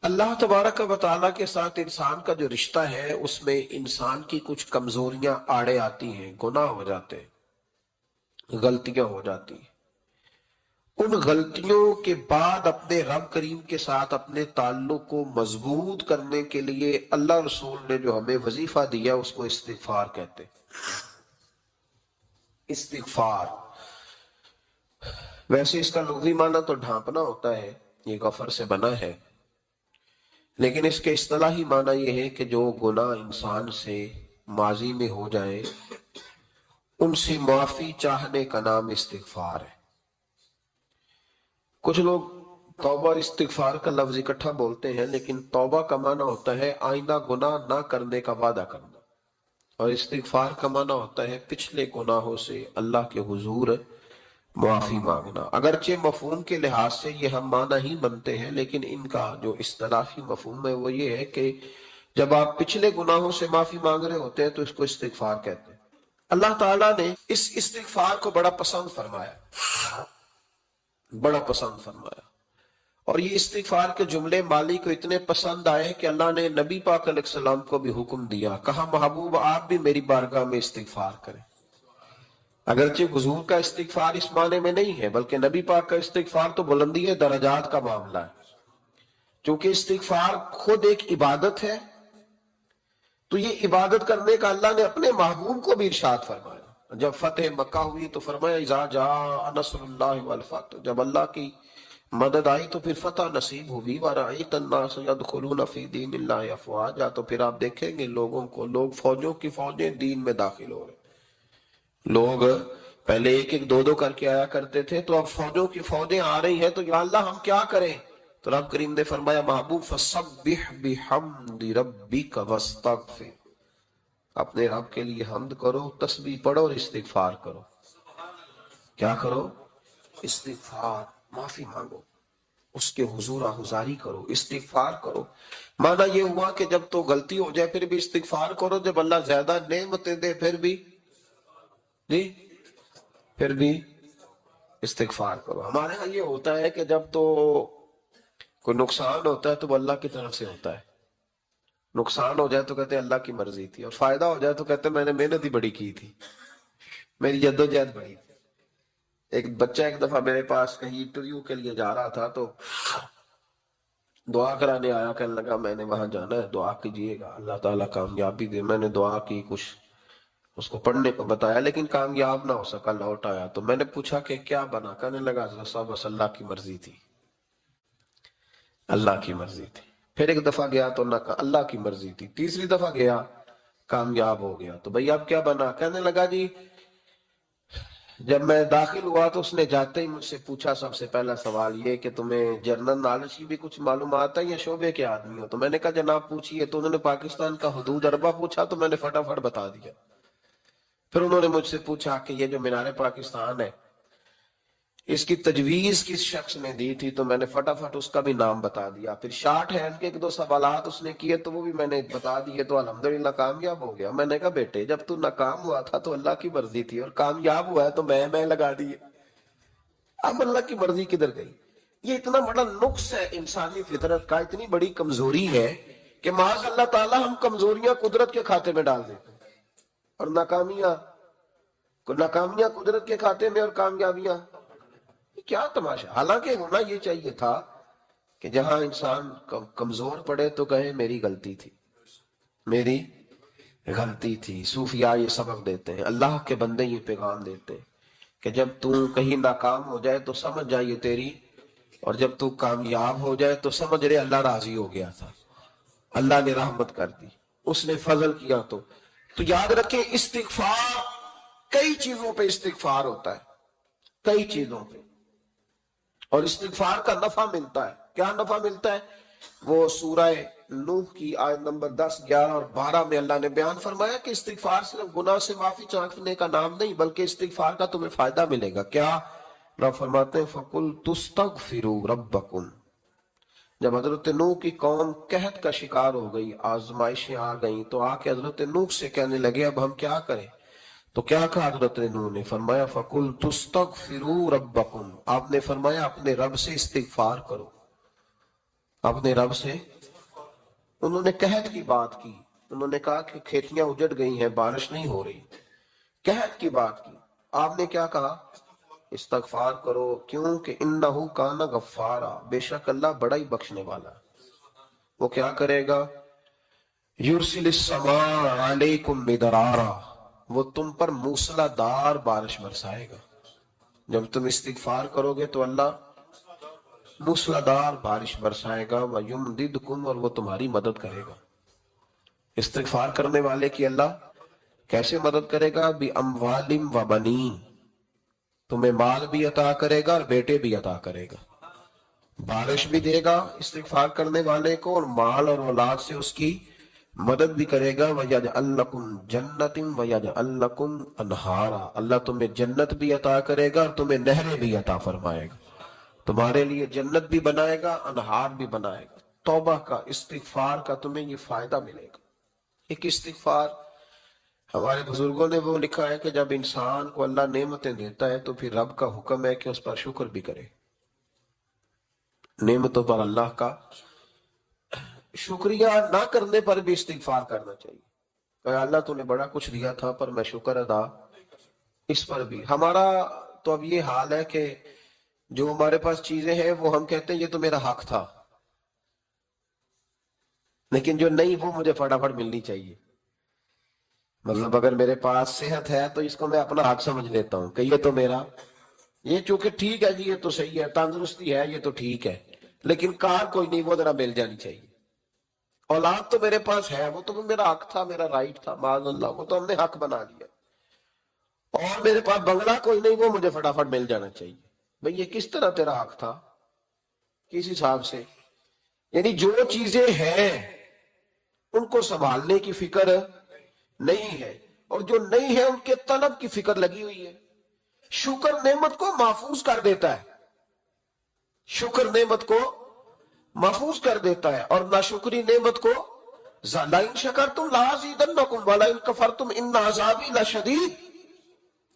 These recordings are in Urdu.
اللہ تبارک و تعالیٰ کے ساتھ انسان کا جو رشتہ ہے اس میں انسان کی کچھ کمزوریاں آڑے آتی ہیں، گناہ ہو جاتے ہیں، غلطیاں ہو جاتی ہیں۔ ان غلطیوں کے بعد اپنے رب کریم کے ساتھ اپنے تعلق کو مضبوط کرنے کے لیے اللہ رسول نے جو ہمیں وظیفہ دیا اس کو استغفار کہتے ہیں۔ استغفار ویسے اس کا لغوی معنی تو ڈھانپنا ہوتا ہے، یہ غفر سے بنا ہے، لیکن اس کے اصطلاحی معنی یہ ہے کہ جو گناہ انسان سے ماضی میں ہو جائے ان سے معافی چاہنے کا نام استغفار ہے۔ کچھ لوگ توبہ اور استغفار کا لفظ اکٹھا بولتے ہیں، لیکن توبہ کا معنی ہوتا ہے آئندہ گناہ نہ کرنے کا وعدہ کرنا، اور استغفار کا معنی ہوتا ہے پچھلے گناہوں سے اللہ کے حضور معافی مانگنا۔ اگرچہ مفہوم کے لحاظ سے یہ ہم معنی ہی بنتے ہیں، لیکن ان کا جو اصطلاحی مفہوم ہے وہ یہ ہے کہ جب آپ پچھلے گناہوں سے معافی مانگ رہے ہوتے ہیں تو اس کو استغفار کہتے ہیں۔ اللہ تعالیٰ نے اس استغفار کو بڑا پسند فرمایا، بڑا پسند فرمایا، اور یہ استغفار کے جملے مالی کو اتنے پسند آئے کہ اللہ نے نبی پاک علیہ السلام کو بھی حکم دیا، کہا محبوب آپ بھی میری بارگاہ میں استغفار کریں۔ اگرچہ حضور کا استغفار اس معنی میں نہیں ہے، بلکہ نبی پاک کا استغفار تو بلندی درجات کا معاملہ ہے۔ چونکہ استغفار خود ایک عبادت ہے تو یہ عبادت کرنے کا اللہ نے اپنے محبوب کو بھی ارشاد فرمایا۔ جب فتح مکہ ہوئی تو فرمایا اذا جاء نصر اللہ والفتح، جب اللہ کی مدد آئی تو پھر فتح نصیب ہوئی، وَرَأَيْتَ النَّاسَ يَدْخُلُونَ فِي دِينِ اللَّهِ أَفْوَاجًا، تو پھر آپ دیکھیں گے لوگوں کو، لوگ فوجوں کی فوجیں دین میں داخل ہو رہے۔ لوگ پہلے ایک ایک دو دو کر کے آیا کرتے تھے، تو اب فوجوں کی فوجیں آ رہی ہیں، تو یا اللہ ہم کیا کریں؟ تو رب کریم نے فرمایا محبوب فَسَبِّحْ بِحَمْدِ رَبِّكَ وَاسْتَغْفِرْ، اپنے رب کے لیے حمد کرو، تسبیح پڑھو اور استغفار کرو۔ کیا کرو؟ استغفار، معافی مانگو، اس کے حضور آہذاری کرو، استغفار کرو۔ معنی یہ ہوا کہ جب تو غلطی ہو جائے پھر بھی استغفار کرو، جب اللہ زیادہ نعمتیں دے پھر بھی استغفار کرو۔ ہمارے ہاں یہ ہوتا ہے کہ جب تو کوئی نقصان ہوتا ہے تو وہ اللہ کی طرف سے ہوتا ہے، نقصان ہو جائے تو کہتے ہیں اللہ کی مرضی تھی، اور فائدہ ہو جائے تو کہتے ہیں میں نے محنت ہی بڑی کی تھی، میری جدوجہد بڑی تھی۔ ایک بچہ ایک دفعہ میرے پاس کہیں انٹرویو کے لیے جا رہا تھا تو دعا کرانے آیا، کہنے لگا میں نے وہاں جانا ہے، دعا کیجئے گا اللہ تعالیٰ کامیابی دے۔ میں نے دعا کی، کچھ اس کو پڑھنے کو بتایا، لیکن کامیاب نہ ہو سکا، لوٹ آیا۔ تو میں نے پوچھا کہ کیا بنا؟ کہنے لگا حضرت صاحب بس اللہ کی مرضی تھی، اللہ کی مرضی تھی۔ پھر ایک دفعہ گیا تو نہ اللہ کی مرضی تھی، تیسری دفعہ گیا کامیاب ہو گیا۔ تو بھئی اب کیا بنا؟ کہنے لگا جی جب میں داخل ہوا تو اس نے جاتے ہی مجھ سے پوچھا سب سے پہلا سوال یہ کہ تمہیں جنرل نالج کی بھی کچھ معلومات ہے یا شعبے کے آدمی ہو؟ تو میں نے کہا جناب پوچھئے۔ تو انہوں نے پاکستان کا حدود اربہ پوچھا تو میں نے فٹافٹ بتا دیا۔ پھر انہوں نے مجھ سے پوچھا کہ یہ جو مینار پاکستان ہے اس کی تجویز کس شخص نے دی تھی؟ تو میں نے فٹافٹ اس کا بھی نام بتا دیا۔ پھر شارٹ ہینڈ کے ایک دو سوالات اس نے کیے تو وہ بھی میں نے بتا دیے، تو الحمدللہ کامیاب ہو گیا۔ میں نے کہا بیٹے جب تو ناکام ہوا تھا تو اللہ کی مرضی تھی، اور کامیاب ہوا ہے تو میں لگا دیے، اب اللہ کی مرضی کدھر گئی؟ یہ اتنا بڑا نقص ہے انسانی فطرت کا، اتنی بڑی کمزوری ہے کہ معاذ اللہ تعالی ہم کمزوریاں قدرت کے کھاتے میں ڈال دیتے ہیں، اور ناکامیاں قدرت کے کھاتے میں، اور کامیابیاں کیا تماشا۔ حالانکہ ہونا یہ چاہیے تھا کہ جہاں انسان کمزور پڑے تو کہے میری غلطی تھی، میری غلطی تھی۔ صوفیاء یہ سبق دیتے ہیں، اللہ کے بندے یہ پیغام دیتے ہیں کہ جب تو کہیں ناکام ہو جائے تو سمجھ جائیے تیری، اور جب تو کامیاب ہو جائے تو سمجھ رہے اللہ راضی ہو گیا تھا، اللہ نے رحمت کر دی، اس نے فضل کیا۔ تو یاد رکھیں استغفار، کئی چیزوں پہ استغفار ہوتا ہے، کئی چیزوں پہ، اور استغفار کا نفع ملتا ہے۔ کیا نفع ملتا ہے؟ وہ سورہ نوح کی آیت نمبر 10، 11 اور 12 میں اللہ نے بیان فرمایا کہ استغفار صرف گناہ سے معافی چاہنے کا نام نہیں، بلکہ استغفار کا تمہیں فائدہ ملے گا۔ کیا؟ رب فرماتے ہیں فَقُلْتُ اسْتَغْفِرُوا رَبَّكُمْ، جب حضرت نوح کی قوم قحط کا شکار ہو گئی، آزمائشیں آ گئیں، تو آ کے حضرت نوح سے کہنے لگے اب ہم کیا کریں؟ تو کیا کہا حضرت نوح نے؟ فرمایا فَقُلْتُ اسْتَغْفِرُوا رَبَّكُمْ، آپ نے فرمایا اپنے رب سے استغفار کرو، اپنے رب سے انہوں نے قحط کی بات کی، انہوں نے کہا کہ کھیتیاں اجڑ گئی ہیں، بارش نہیں ہو رہی، قحط کی بات کی۔ آپ نے کیا کہا؟ استغفار کرو، کیوں کہ انہو کان غفارا، بے شک اللہ بڑا ہی بخشنے والا ہے۔ وہ کیا کرے گا؟ یرسل السماء علیکم مدرارا، وہ تم پر موسلا دار بارش برسائے گا۔ جب تم استغفار کرو گے تو اللہ موسلا دار بارش برسائے گا، وَيُمْدِدْكُمْ، اور وہ تمہاری مدد کرے گا۔ استغفار کرنے والے کی اللہ کیسے مدد کرے گا؟ بِأَمْوَالٍ وَبَنِينَ، تمہیں مال بھی عطا کرے گا اور بیٹے بھی عطا کرے گا، بارش بھی دے گا استغفار کرنے والے کو، اور مال اور اولاد سے اس کی مدد بھی کرے گا۔ وَيَجْعَلْ لَكُمْ جَنَّةٍ وَيَجْعَلْ لَكُمْ أَنْهَارًا، اللہ تمہیں جنت بھی عطا کرے گا اور تمہیں نہریں بھی عطا فرمائے گا، تمہارے لیے جنت بھی بنائے گا، انہار بھی بنائے گا۔ توبہ کا، استغفار کا تمہیں یہ فائدہ ملے گا۔ ایک استغفار، ہمارے بزرگوں نے وہ لکھا ہے کہ جب انسان کو اللہ نعمتیں دیتا ہے تو پھر رب کا حکم ہے کہ اس پر شکر بھی کرے، نعمتوں پر اللہ کا شکریہ نہ کرنے پر بھی استغفار کرنا چاہیے کہ اللہ تو نے بڑا کچھ دیا تھا پر میں شکر ادا اس پر بھی۔ ہمارا تو اب یہ حال ہے کہ جو ہمارے پاس چیزیں ہیں وہ ہم کہتے ہیں یہ تو میرا حق تھا، لیکن جو نہیں وہ مجھے فٹافٹ ملنی چاہیے۔ مطلب اگر میرے پاس صحت ہے تو اس کو میں اپنا حق سمجھ لیتا ہوں کہ یہ تو میرا، یہ چونکہ ٹھیک ہے جی، یہ تو صحیح ہے، تندرستی ہے یہ تو ٹھیک ہے، لیکن کار کوئی نہیں، وہ ذرا مل جانی چاہیے۔ اولاد تو میرے پاس ہے، وہ تو میرا حق تھا، میرا رائٹ تھا، معاذ اللہ وہ تو ہم نے حق بنا لیا۔ اور میرے پاس بنگلہ کوئی نہیں، وہ مجھے فٹافٹ مل جانا چاہیے۔ بھئی یہ کس طرح تیرا حق تھا، کس حساب سے؟ یعنی جو چیزیں ہیں ان کو سنبھالنے کی فکر نہیں ہے، اور جو نہیں ہے ان کے طلب کی فکر لگی ہوئی ہے۔ شکر نعمت کو محفوظ کر دیتا ہے، شکر نعمت کو محفوظ کر دیتا ہے، اور ناشکری نعمت کو لَئِن شَكَرْتُمْ لَأَزِيدَنَّكُمْ وَلَئِن كَفَرْتُمْ إِنَّ عَذَابِي لَشَدِيدٌ۔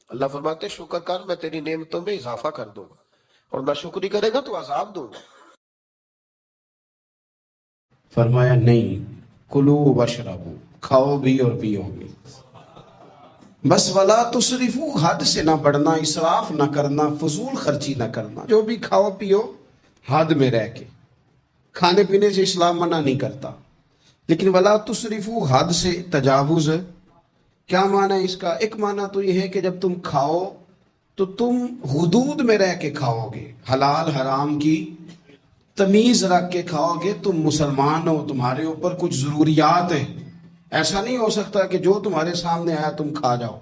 اللہ فرماتے ہیں شکر کر، میں تیری نعمتوں میں اضافہ کر دوں گا، اور ناشکری کرے گا تو عذاب دوں گا۔ فرمایا نہیں، کلو واشربو، کھاؤ بھی اور پیو بھی، بس ولا تسرفو، حد سے نہ بڑھنا، اسراف نہ کرنا، فضول خرچی نہ کرنا۔ جو بھی کھاؤ پیو حد میں رہ کے، کھانے پینے سے اسلام منع نہیں کرتا، لیکن ولا تسرفو، حد سے تجاوز۔ کیا معنی ہے اس کا؟ ایک معنی تو یہ ہے کہ جب تم کھاؤ تو تم حدود میں رہ کے کھاؤ گے، حلال حرام کی تمیز رکھ کے کھاؤ گے، تم مسلمان ہو، تمہارے اوپر کچھ ضروریات ہیں۔ ایسا نہیں ہو سکتا کہ جو تمہارے سامنے آیا تم کھا جاؤ،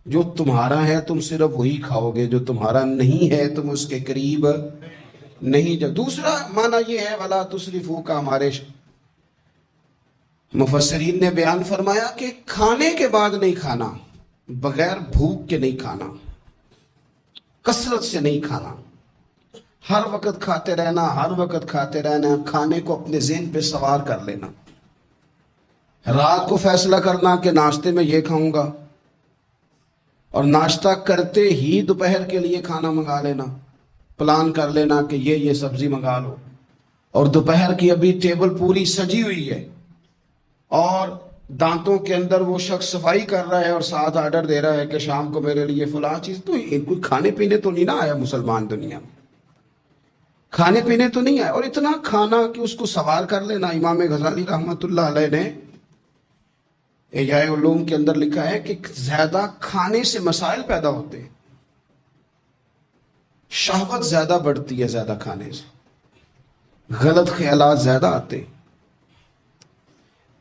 جو تمہارا ہے تم صرف وہی کھاؤ گے، جو تمہارا نہیں ہے تم اس کے قریب نہیں جاؤ۔ دوسرا معنی یہ ہے ولا تسرفو کا، ہمارے مفسرین نے بیان فرمایا کہ کھانے کے بعد نہیں کھانا، بغیر بھوک کے نہیں کھانا، کثرت سے نہیں کھانا، ہر وقت کھاتے رہنا، ہر وقت کھاتے رہنا، کھانے کو اپنے ذہن پہ سوار کر لینا، رات کو فیصلہ کرنا کہ ناشتے میں یہ کھاؤں گا، اور ناشتہ کرتے ہی دوپہر کے لیے کھانا منگا لینا، پلان کر لینا کہ یہ سبزی منگا لو، اور دوپہر کی ابھی ٹیبل پوری سجی ہوئی ہے، اور دانتوں کے اندر وہ شخص صفائی کر رہا ہے اور ساتھ آرڈر دے رہا ہے کہ شام کو میرے لیے فلاں چیز۔ تو کوئی کھانے پینے تو نہیں نہ آیا مسلمان دنیا میں، کھانے پینے تو نہیں آیا، اور اتنا کھانا کہ اس کو سوار کر لینا۔ امام غزالی رحمت اللہ علیہ نے احیاء علوم کے اندر لکھا ہے کہ زیادہ کھانے سے مسائل پیدا ہوتے ہیں، شہوت زیادہ بڑھتی ہے، زیادہ کھانے سے غلط خیالات زیادہ آتے ہیں۔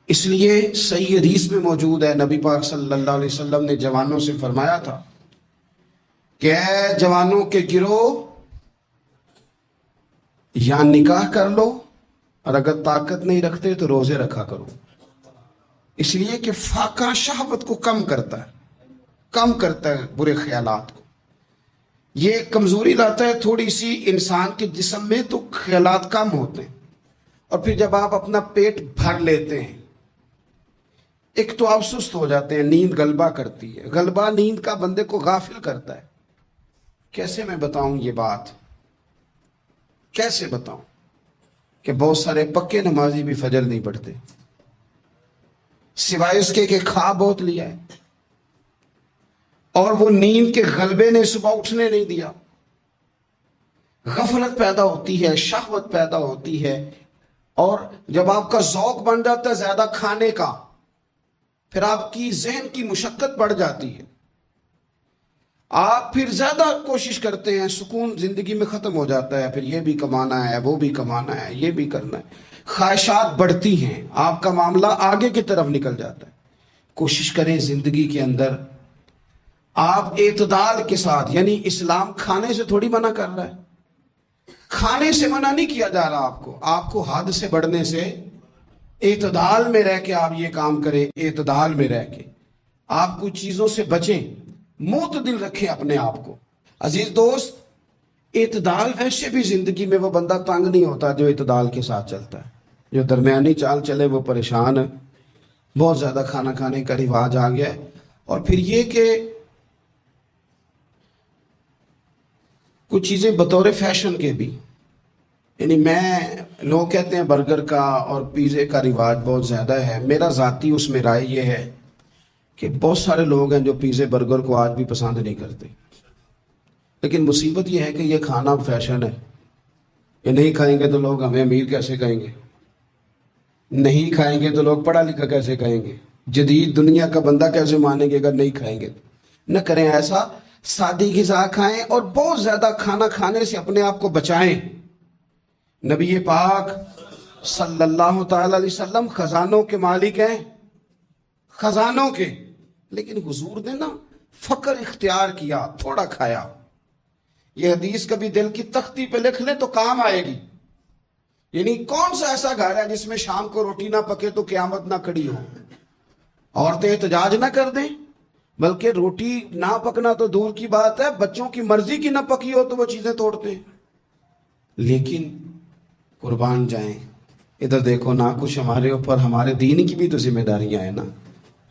اس لیے صحیح حدیث میں موجود ہے، نبی پاک صلی اللہ علیہ وسلم نے جوانوں سے فرمایا تھا کہ اے جوانوں کے گروہ، یا نکاح کر لو، اور اگر طاقت نہیں رکھتے تو روزے رکھا کرو، اس لیے کہ فاقہ شہوت کو کم کرتا ہے برے خیالات کو، یہ کمزوری لاتا ہے تھوڑی سی انسان کے جسم میں، تو خیالات کم ہوتے ہیں، اور پھر جب آپ اپنا پیٹ بھر لیتے ہیں، ایک تو آپ سست ہو جاتے ہیں، نیند غلبہ کرتی ہے، غلبہ نیند کا بندے کو غافل کرتا ہے۔ کیسے میں بتاؤں یہ بات، کیسے بتاؤں کہ بہت سارے پکے نمازی بھی فجر نہیں پڑھتے، سوائے اس کے کہ کھا بہت لیا ہے اور وہ نیند کے غلبے نے صبح اٹھنے نہیں دیا، غفلت پیدا ہوتی ہے، شہوت پیدا ہوتی ہے، اور جب آپ کا ذوق بن جاتا ہے زیادہ کھانے کا، پھر آپ کی ذہن کی مشقت بڑھ جاتی ہے، آپ پھر زیادہ کوشش کرتے ہیں، سکون زندگی میں ختم ہو جاتا ہے، پھر یہ بھی کمانا ہے، وہ بھی کمانا ہے، یہ بھی کرنا ہے، خواہشات بڑھتی ہیں، آپ کا معاملہ آگے کی طرف نکل جاتا ہے۔ کوشش کریں زندگی کے اندر آپ اعتدال کے ساتھ، یعنی اسلام کھانے سے تھوڑی منع کر رہا ہے، کھانے سے منع نہیں کیا جا رہا آپ کو حد سے بڑھنے سے اعتدال میں رہ کے آپ یہ کام کریں، اعتدال میں رہ کے آپ کچھ چیزوں سے بچیں، معتدل رکھیں اپنے آپ کو۔ عزیز دوست، اعتدال ویسے بھی زندگی میں وہ بندہ تنگ نہیں ہوتا جو اعتدال کے ساتھ چلتا ہے، جو درمیانی چال چلے وہ پریشان ہے۔ بہت زیادہ کھانا کھانے کا رواج آ گیا ہے، اور پھر یہ کہ کچھ چیزیں بطور فیشن کے بھی، یعنی لوگ کہتے ہیں برگر کا اور پیزے کا رواج بہت زیادہ ہے، میرا ذاتی اس میں رائے یہ ہے کہ بہت سارے لوگ ہیں جو پیزے برگر کو آج بھی پسند نہیں کرتے، لیکن مصیبت یہ ہے کہ یہ کھانا فیشن ہے، یہ نہیں کھائیں گے تو لوگ ہمیں امیر کیسے کہیں گے، نہیں کھائیں گے تو لوگ پڑھا لکھا کیسے کہیں گے، جدید دنیا کا بندہ کیسے مانیں گے اگر نہیں کھائیں گے۔ نہ کریں ایسا، سادی غذا کھائیں اور بہت زیادہ کھانا کھانے سے اپنے آپ کو بچائیں۔ نبی پاک صلی اللہ تعالی علیہ وسلم خزانوں کے مالک ہیں، خزانوں کے، لیکن حضور نے نا فقر اختیار کیا، تھوڑا کھایا۔ یہ حدیث کبھی دل کی تختی پہ لکھ لیں تو کام آئے گی، یعنی کون سا ایسا گھر ہے جس میں شام کو روٹی نہ پکے تو قیامت نہ کھڑی ہو، عورتیں احتجاج نہ کر دیں، بلکہ روٹی نہ پکنا تو دور کی بات ہے، بچوں کی مرضی کی نہ پکی ہو تو وہ چیزیں توڑتے ہیں۔ لیکن قربان جائیں، ادھر دیکھو نا، کچھ ہمارے اوپر ہمارے دین کی بھی تو ذمہ داریاں ہیں نا،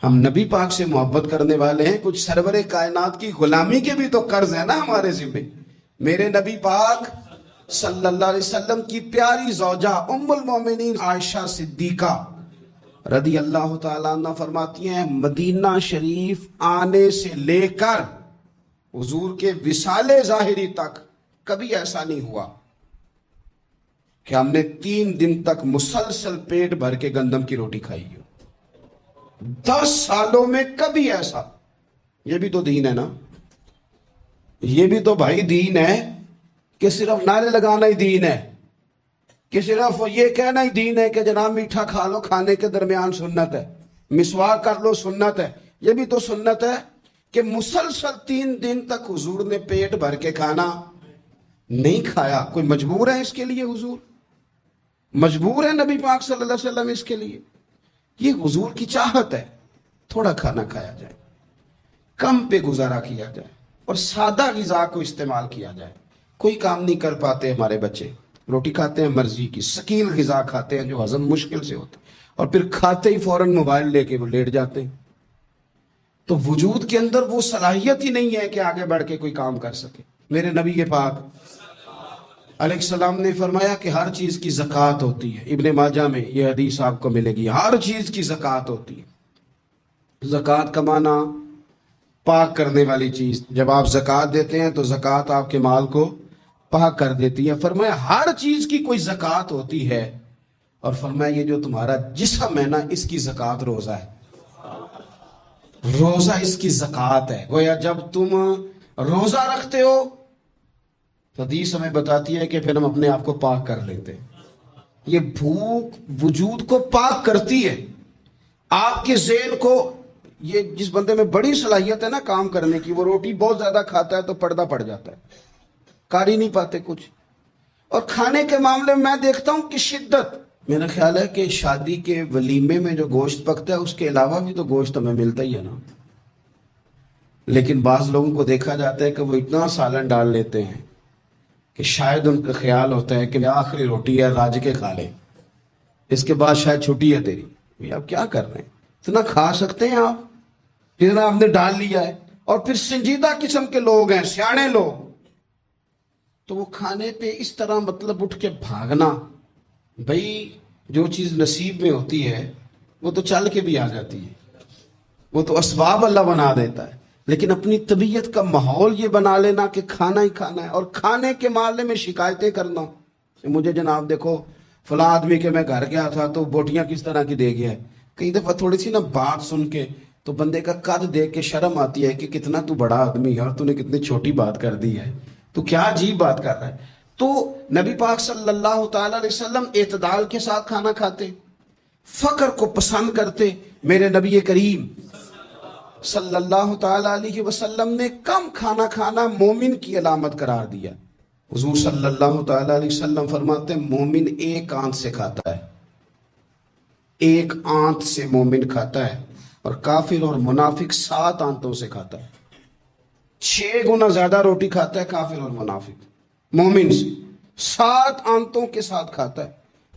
ہم نبی پاک سے محبت کرنے والے ہیں، کچھ سرور کائنات کی غلامی کے بھی تو قرض ہے نا ہمارے ذمہ۔ میرے نبی پاک صلی اللہ علیہ وسلم کی پیاری زوجہ ام المومنین عائشہ صدیقہ رضی اللہ تعالیٰ عنہ فرماتی ہیں، مدینہ شریف آنے سے لے کر حضور کے وصال ظاہری تک کبھی ایسا نہیں ہوا کہ ہم نے 3 دن تک مسلسل پیٹ بھر کے گندم کی روٹی کھائی ہو۔ 10 سالوں میں کبھی ایسا۔ یہ بھی تو دین ہے نا، یہ بھی تو بھائی دین ہے کہ صرف نعرے لگانا ہی دین ہے، کہ صرف یہ کہنا ہی دین ہے کہ جناب میٹھا کھا لو، کھانے کے درمیان سنت ہے، مسواک کر لو سنت ہے۔ یہ بھی تو سنت ہے کہ مسلسل 3 دن تک حضور نے پیٹ بھر کے کھانا نہیں کھایا۔ کوئی مجبور ہے اس کے لیے؟ حضور مجبور ہے نبی پاک صلی اللہ علیہ وسلم اس کے لیے؟ یہ حضور کی چاہت ہے، تھوڑا کھانا کھایا جائے، کم پہ گزارا کیا جائے اور سادہ غذا کو استعمال کیا جائے۔ کوئی کام نہیں کر پاتے ہمارے بچے، روٹی کھاتے ہیں مرضی کی، ثقیل غذا کھاتے ہیں جو ہضم مشکل سے ہوتا ہے، اور پھر کھاتے ہی فوراً موبائل لے کے وہ لیٹ جاتے ہیں، تو وجود کے اندر وہ صلاحیت ہی نہیں ہے کہ آگے بڑھ کے کوئی کام کر سکے۔ میرے نبی پاک علیہ السلام نے فرمایا کہ ہر چیز کی زکوٰۃ ہوتی ہے، ابن ماجہ میں یہ حدیث آپ کو ملے گی، ہر چیز کی زکوٰۃ ہوتی ہے۔ زکوٰۃ کا معنی پاک کرنے والی چیز، جب آپ زکوٰۃ دیتے ہیں تو زکوٰۃ آپ کے مال کو پاک کر دیتی ہے۔ فرمایا ہر چیز کی کوئی زکوٰۃ ہوتی ہے، اور فرمایا یہ جو تمہارا جسم ہے نا، اس کی زکوٰۃ روزہ ہے، روزہ اس کی زکوٰۃ ہے۔ گویا جب تم روزہ رکھتے ہو تو حدیث ہمیں بتاتی ہے کہ پھر ہم اپنے آپ کو پاک کر لیتے ہیں۔ یہ بھوک وجود کو پاک کرتی ہے، آپ کے ذہن کو۔ یہ جس بندے میں بڑی صلاحیت ہے نا کام کرنے کی، وہ روٹی بہت زیادہ کھاتا ہے تو پردہ پڑ جاتا ہے، کر ہی نہیں پاتے کچھ۔ اور کھانے کے معاملے میں میں دیکھتا ہوں کہ شدت، میرا خیال ہے کہ شادی کے ولیمے میں جو گوشت پکتا ہے اس کے علاوہ بھی تو گوشت ہمیں ملتا ہی ہے نا، لیکن بعض لوگوں کو دیکھا جاتا ہے کہ وہ اتنا سالن ڈال لیتے ہیں کہ شاید ان کا خیال ہوتا ہے کہ آخری روٹی ہے، راج کے کھا لیں، اس کے بعد شاید چھٹی ہے تیری۔ آپ کیا کر رہے ہیں؟ اتنا کھا سکتے ہیں آپ جتنا آپ نے ڈال لیا ہے؟ اور پھر سنجیدہ قسم کے لوگ ہیں، سیانے لوگ، تو وہ کھانے پہ اس طرح مطلب اٹھ کے بھاگنا، بھائی جو چیز نصیب میں ہوتی ہے وہ تو چل کے بھی آ جاتی ہے، وہ تو اسباب اللہ بنا دیتا ہے، لیکن اپنی طبیعت کا ماحول یہ بنا لینا کہ کھانا ہی کھانا ہے، اور کھانے کے معاملے میں شکایتیں کرنا، مجھے جناب دیکھو فلاں آدمی کے میں گھر گیا تھا تو بوٹیاں کس طرح کی دے گیا ہے، کئی دفعہ تھوڑی سی نا بات سن کے تو بندے کا قد دیکھ کے شرم آتی ہے کہ کتنا تو بڑا آدمی ہے اور تو نے کتنی چھوٹی بات کر دی ہے، تو کیا عجیب بات کر رہا ہے۔ تو نبی پاک صلی اللہ تعالی علیہ وسلم اعتدال کے ساتھ کھانا کھاتے، فقر کو پسند کرتے۔ میرے نبی کریم صلی اللہ تعالی علیہ وسلم نے کم کھانا کھانا مومن کی علامت قرار دیا۔ حضور صلی اللہ تعالی علیہ وسلم فرماتے ہیں مومن ایک آنت سے کھاتا ہے، ایک آنت سے مومن کھاتا ہے، اور کافر اور منافق 7 آنتوں سے کھاتا ہے۔ 6 گنا زیادہ روٹی کھاتا ہے کافر اور منافق مومن سے، 7 آنتوں کے ساتھ کھاتا ہے۔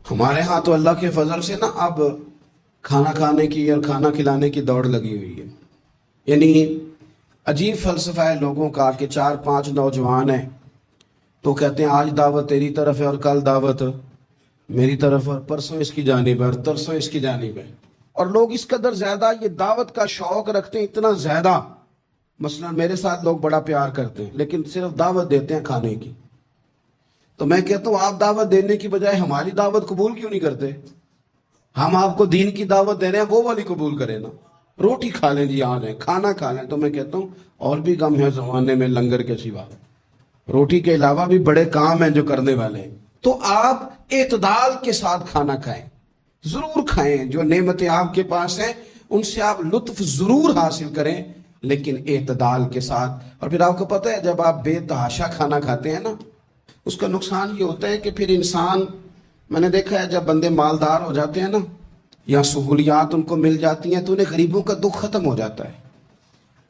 ہمارے ہاں تو اللہ کے فضل سے نا اب کھانا کھانے کی اور کھانا کھلانے کی دوڑ لگی ہوئی ہے، یعنی عجیب فلسفہ ہے لوگوں کا کہ 4-5 نوجوان ہیں تو کہتے ہیں آج دعوت تیری طرف ہے اور کل دعوت میری طرف ہے، پرسوں اس کی جانب ہے اور ترسوں اس کی جانب ہے، اور لوگ اس قدر زیادہ یہ دعوت کا شوق رکھتے ہیں، اتنا زیادہ۔ مثلا میرے ساتھ لوگ بڑا پیار کرتے ہیں لیکن صرف دعوت دیتے ہیں کھانے کی، تو میں کہتا ہوں آپ دعوت دینے کی بجائے ہماری دعوت قبول کیوں نہیں کرتے؟ ہم آپ کو دین کی دعوت دے رہے ہیں، وہ والی قبول کریں نا، روٹی کھا لیں جی، آ جائیں کھانا کھا لیں۔ تو میں کہتا ہوں اور بھی کم ہے زمانے میں لنگر کے سوا، روٹی کے علاوہ بھی بڑے کام ہیں جو کرنے والے ہیں۔ تو آپ اعتدال کے ساتھ کھانا کھائیں، ضرور کھائیں، جو نعمتیں آپ کے پاس ہیں ان سے آپ لطف ضرور حاصل کریں، لیکن اعتدال کے ساتھ۔ اور پھر آپ کو پتہ ہے جب آپ بے تحاشا کھانا کھاتے ہیں نا، اس کا نقصان یہ ہوتا ہے کہ پھر انسان، میں نے دیکھا ہے جب بندے مالدار ہو جاتے ہیں نا یا سہولیات ان کو مل جاتی ہیں تو انہیں غریبوں کا دکھ ختم ہو جاتا ہے۔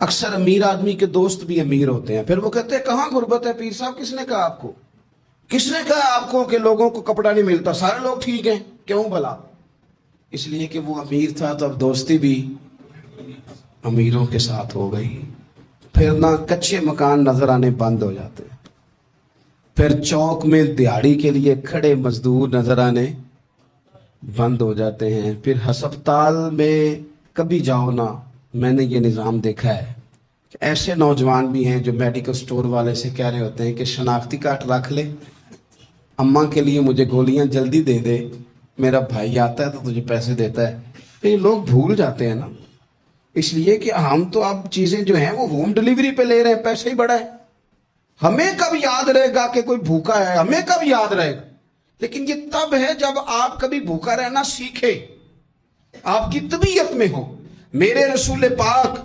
اکثر امیر آدمی کے دوست بھی امیر ہوتے ہیں، پھر وہ کہتے ہیں کہاں غربت ہے پیر صاحب، کس نے کہا آپ کو، کس نے کہا آپ کو کہ لوگوں کو کپڑا نہیں ملتا، سارے لوگ ٹھیک ہیں، کیوں بھلا؟ اس لیے کہ وہ امیر تھا تو اب دوستی بھی امیروں کے ساتھ ہو گئی، پھر نہ کچے مکان نظر آنے بند ہو جاتے ہیں، پھر چوک میں دیہڑی کے لیے کھڑے مزدور نظر آنے بند ہو جاتے ہیں، پھر ہسپتال میں کبھی جاؤ نا، میں نے یہ نظام دیکھا ہے کہ ایسے نوجوان بھی ہیں جو میڈیکل سٹور والے سے کہہ رہے ہوتے ہیں کہ شناختی کارڈ رکھ لے، اماں کے لیے مجھے گولیاں جلدی دے دے، میرا بھائی آتا ہے تو تجھے پیسے دیتا ہے۔ یہ لوگ بھول جاتے ہیں نا، اس لیے کہ ہم تو اب چیزیں جو ہیں وہ ہوم ڈیلیوری پہ لے رہے ہیں، پیسے ہی بڑا ہے۔ ہمیں کب یاد رہے گا کہ کوئی بھوکا ہے، ہمیں کب یاد رہے گا؟ لیکن یہ تب ہے جب آپ کبھی بھوکا رہنا سیکھے، آپ کی طبیعت میں ہو۔ میرے رسول پاک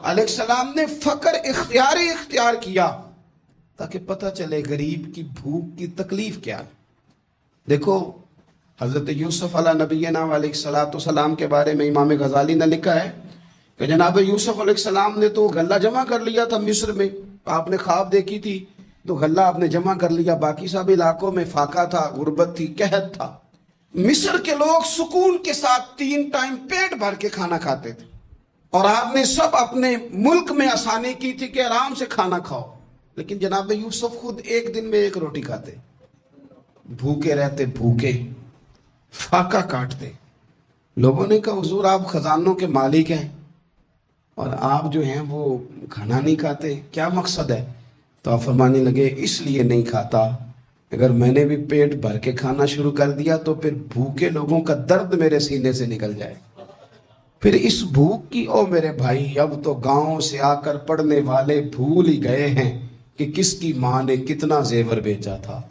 علیہ السلام نے فقر اختیار کیا تاکہ پتہ چلے غریب کی بھوک کی تکلیف کیا ہے۔ دیکھو حضرت یوسف علیہ نبینا علیہ السلام کے بارے میں امام غزالی نے لکھا ہے کہ جناب یوسف علیہ السلام نے تو غلہ جمع کر لیا تھا مصر میں، آپ نے خواب دیکھی تھی تو غلہ آپ نے جمع کر لیا، باقی سب علاقوں میں فاقہ تھا، غربت تھی، قحط تھا۔ مصر کے لوگ سکون کے ساتھ 3 ٹائم پیٹ بھر کے کھانا کھاتے تھے، اور آپ نے سب اپنے ملک میں آسانی کی تھی کہ آرام سے کھانا کھاؤ، لیکن جناب یوسف خود ایک دن میں 1 روٹی کھاتے، بھوکے رہتے، بھوکے، فاقہ کاٹتے۔ لوگوں نے کہا حضور آپ خزانوں کے مالک ہیں اور آپ جو ہیں وہ کھانا نہیں کھاتے، کیا مقصد ہے؟ تو آپ فرمانے لگے اس لیے نہیں کھاتا، اگر میں نے بھی پیٹ بھر کے کھانا شروع کر دیا تو پھر بھوکے لوگوں کا درد میرے سینے سے نکل جائے، پھر اس بھوک کی، او میرے بھائی اب تو گاؤں سے آ کر پڑھنے والے بھول ہی گئے ہیں کہ کس کی ماں نے کتنا زیور بیچا تھا۔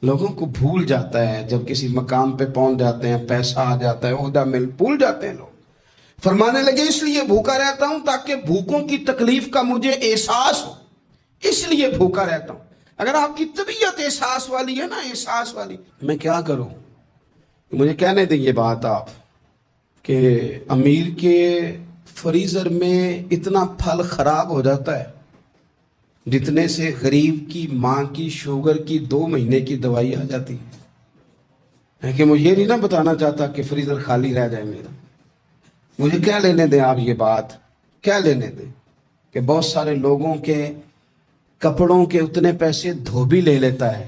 لوگوں کو بھول جاتا ہے جب کسی مقام پہ پہنچ جاتے ہیں، پیسہ آ جاتا ہے، عہدہ مل، بھول جاتے ہیں لوگ۔ فرمانے لگے اس لیے بھوکا رہتا ہوں تاکہ بھوکوں کی تکلیف کا مجھے احساس ہو، اس لیے بھوکا رہتا ہوں۔ اگر آپ کی طبیعت احساس والی ہے نا، احساس والی، میں کیا کروں؟ مجھے کہنے دیں یہ بات آپ کہ امیر کے فریزر میں اتنا پھل خراب ہو جاتا ہے جتنے سے غریب کی ماں کی شوگر کی 2 مہینے کی دوائی آ جاتی ہے کہ مجھے یہ نہیں نہ بتانا چاہتا کہ فریزر خالی رہ جائے میرا، مجھے کیا لینے دیں آپ یہ بات، کیا لینے دیں کہ بہت سارے لوگوں کے کپڑوں کے اتنے پیسے دھوبی لے لیتا ہے